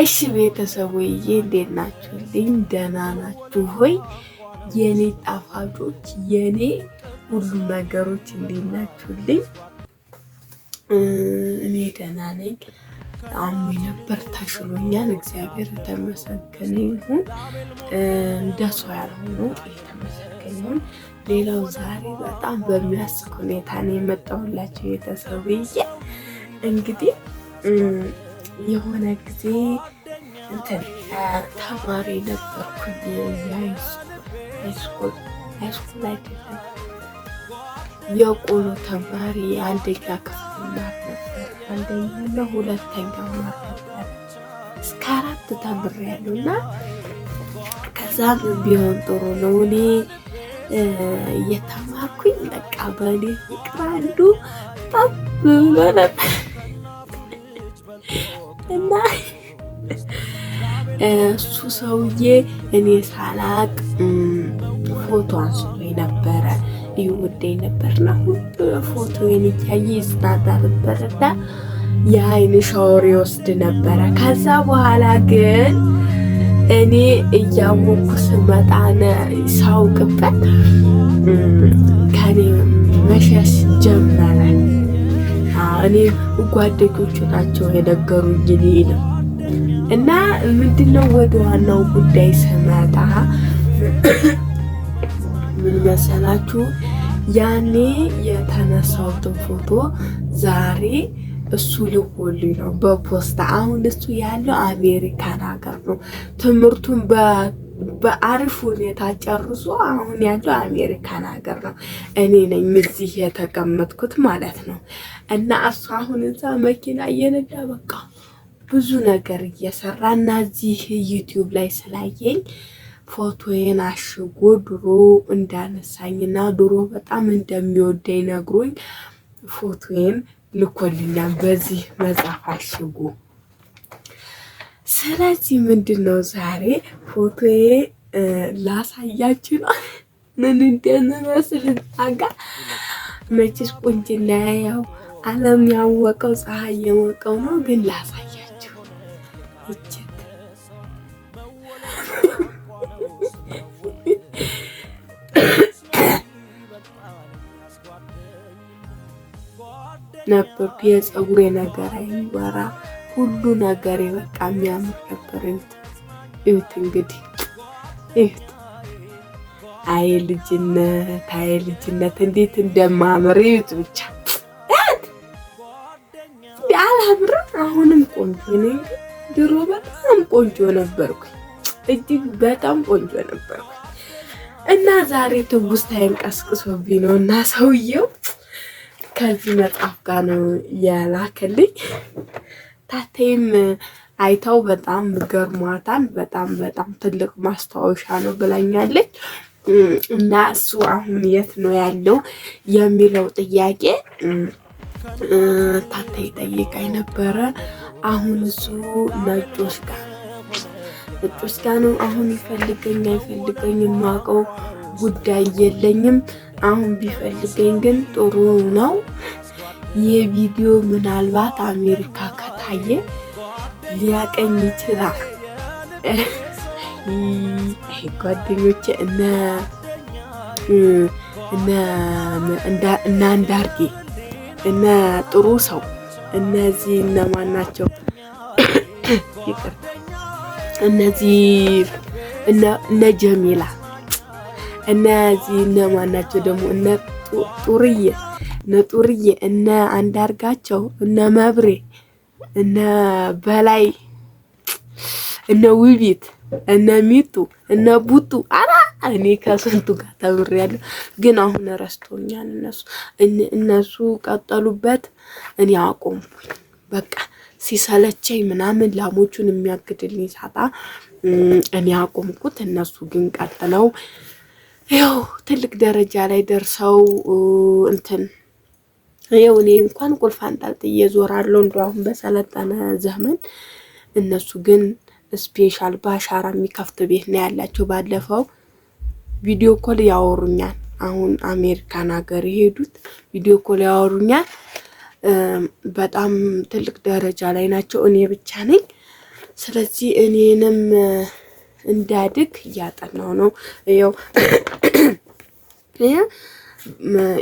እሺ ቤተሰቦዬ እንዴት ናችሁልኝ? ደህና ናችሁ ሆይ? የኔ ጣፋጮች የኔ ሁሉ ነገሮች እንዴት ናችሁልኝ? እኔ ደህና ነኝ። አሞኝ ነበር ተሽሎኛል። እግዚአብሔር የተመሰገነ ይሁን። እንደሱ ያልሆነው የተመሰገነ ይሁን። ሌላው ዛሬ በጣም በሚያስቅ ሁኔታ ነው የመጣሁላችሁ ቤተሰቦዬ። እንግዲህ የሆነ ጊዜ እንትን ተማሪ ነበርኩኝ። ሃይስኩል አይደለም የቆሎ ተማሪ አንደኛ ክፍል ማር ነበር። አንደኛና ሁለተኛ ማር ነበር። እስከ 4 ተምሬያለሁ እና ከዛም ቢሆን ጥሩ ነው እኔ እየተማርኩኝ በቃ በእኔ ፍቅር አንዱ ጠብ ብሎ ነበር እና እሱ ሰውዬ እኔ ሳላቅ ፎቶ አንስቶኝ ነበረ። ይወደኝ ነበርና ፎቶዬን እያየ ይዝናና ነበርና የአይን ሻወር ይወስድ ነበረ። ከዛ በኋላ ግን እኔ እያወቅኩ ስመጣ ሳውቅበት ከኔ መሸሽ ጀመረ። እኔ ጓደኞቹ ናቸው የነገሩኝ እኔ ነው። እና ምንድነው ወደ ዋናው ጉዳይ ስመጣ ምን መሰላችሁ? ያኔ የተነሳሁትን ፎቶ ዛሬ እሱ ልኮልኝ ነው በፖስታ። አሁን እሱ ያለው አሜሪካን ሀገር ነው። ትምህርቱን በአሪፍ ሁኔታ ጨርሶ አሁን ያለው አሜሪካን ሀገር ነው። እኔ ነኝ እዚህ የተቀመጥኩት ማለት ነው። እና እሱ አሁን እዛ መኪና እየነዳ በቃ ብዙ ነገር እየሰራ እና እዚህ ዩቲዩብ ላይ ስላየኝ ፎቶዬን አሽጎ ድሮ እንዳነሳኝና ድሮ በጣም እንደሚወደኝ ነግሮኝ ፎቶዬን ልኮልኛል በዚህ መጽሐፍ አሽጎ። ስለዚህ ምንድነው ዛሬ ፎቶዬ ላሳያችሁ ነው ምን እንደምመስል ታጋ። መቼስ ቁንጅና ያው ዓለም ያወቀው ፀሐይ የሞቀው ነው። ግን ላሳያችሁ እጅግ ነበር። የፀጉሬ ነገር አይወራ ሁሉ ነገር በቃ የሚያምር ነበር። እዩት እንግዲህ እዩት። አይ ልጅነት እንዴት እንደማምር እዩት ብቻ። አላምርም? አሁንም ቆንጆ ነኝ። ድሮ በጣም ቆንጆ ነበርኩኝ። እጅግ በጣም ቆንጆ ነበርኩኝ። እና ዛሬ ትውስታዬን ቀስቅሶብኝ ነው እና ሰውየው ከዚህ መጽሐፍ ጋር ነው የላከልኝ። ታቴም አይታው በጣም ገርሟታል። በጣም ትልቅ ማስታወሻ ነው ብላኛለች። እና እሱ አሁን የት ነው ያለው የሚለው ጥያቄ ታቴ ጠይቃኝ ነበረ። አሁን እሱ ነጮች ጋር ነው። አሁን ይፈልገኝ አይፈልገኝ የማውቀው ጉዳይ የለኝም። አሁን ቢፈልገኝ ግን ጥሩ ነው። ይህ ቪዲዮ ምናልባት አሜሪካ ከታየ ሊያቀኝ ይችላል። ጓደኞቼ እነ አንዳርጌ እነ ጥሩ ሰው እነዚህ እነማን ናቸው? ይቅርታ እነዚህ እነ ጀሚላ እነዚህ እነማን ናቸው ደግሞ? እነ ጡርዬ እነ አንዳርጋቸው እነ መብሬ እነ በላይ እነ ውቢት እነ ሚጡ እነ ቡጡ እኔ ከስንቱ ጋር ተምሬያለሁ። ግን አሁን ረስቶኛል። እነሱ ቀጠሉበት፣ እኔ አቆምኩኝ። በቃ ሲሰለቸኝ ምናምን ላሞቹን የሚያግድልኝ ሳጣ እኔ አቆምኩት። እነሱ ግን ቀጥለው ያው ትልቅ ደረጃ ላይ ደርሰው ያው እኔ እንኳን ቁልፍ አንጠልጥዬ ዞራለሁ እንደው አሁን በሰለጠነ ዘመን። እነሱ ግን ስፔሻል በአሻራ የሚከፍት ቤት ነው ያላቸው። ባለፈው ቪዲዮ ኮል ያወሩኛል። አሁን አሜሪካን ሀገር የሄዱት ቪዲዮ ኮል ያወሩኛል። በጣም ትልቅ ደረጃ ላይ ናቸው። እኔ ብቻ ነኝ ስለዚህ እኔንም እንዳድግ እያጠናው ነው።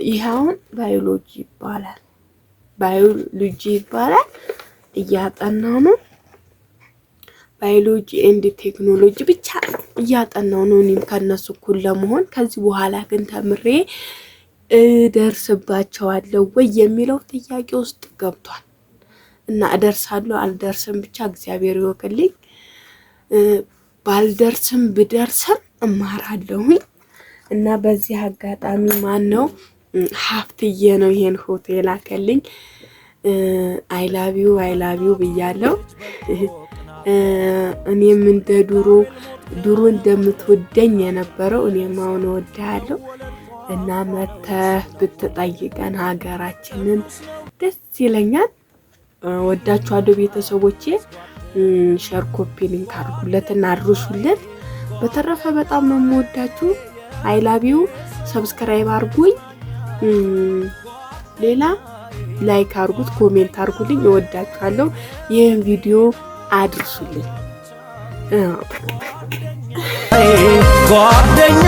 ይሄውን ባዮሎጂ ይባላል እያጠናው ነው። ባዮሎጂ ኤንድ ቴክኖሎጂ ብቻ እያጠናው ነው። እኔም ከነሱ እኩል ለመሆን ከዚህ በኋላ ግን ተምሬ እደርስባቸዋለሁ ወይ የሚለው ጥያቄ ውስጥ ገብቷል እና እደርሳለሁ አልደርስም ብቻ እግዚአብሔር ይወቅልኝ። ባልደርስም ብደርስም እማራለሁኝ እና በዚህ አጋጣሚ ማን ነው ሀፍትዬ ነው ይሄን ሆቴል አከልኝ አይ ላቭ ዩ ብያለሁ። እኔም እንደ ድሮ እንደምትወደኝ የነበረው እኔም አሁን እወድሃለሁ እና መተህ ብትጠይቀን ሀገራችንን ደስ ይለኛል። ወዳችኋለሁ ቤተሰቦቼ። ሼር ኮፒ ሊንክ አድርጉለትና አድርሱለት። በተረፈ በጣም ነው የምወዳችሁ። አይ ላቭ ዩ። ሰብስክራይብ አድርጉኝ። ሌላ ላይክ አድርጉት፣ ኮሜንት አድርጉልኝ። እወዳችኋለሁ። ይህን ቪዲዮ አድርሱልኝ ጓደኛ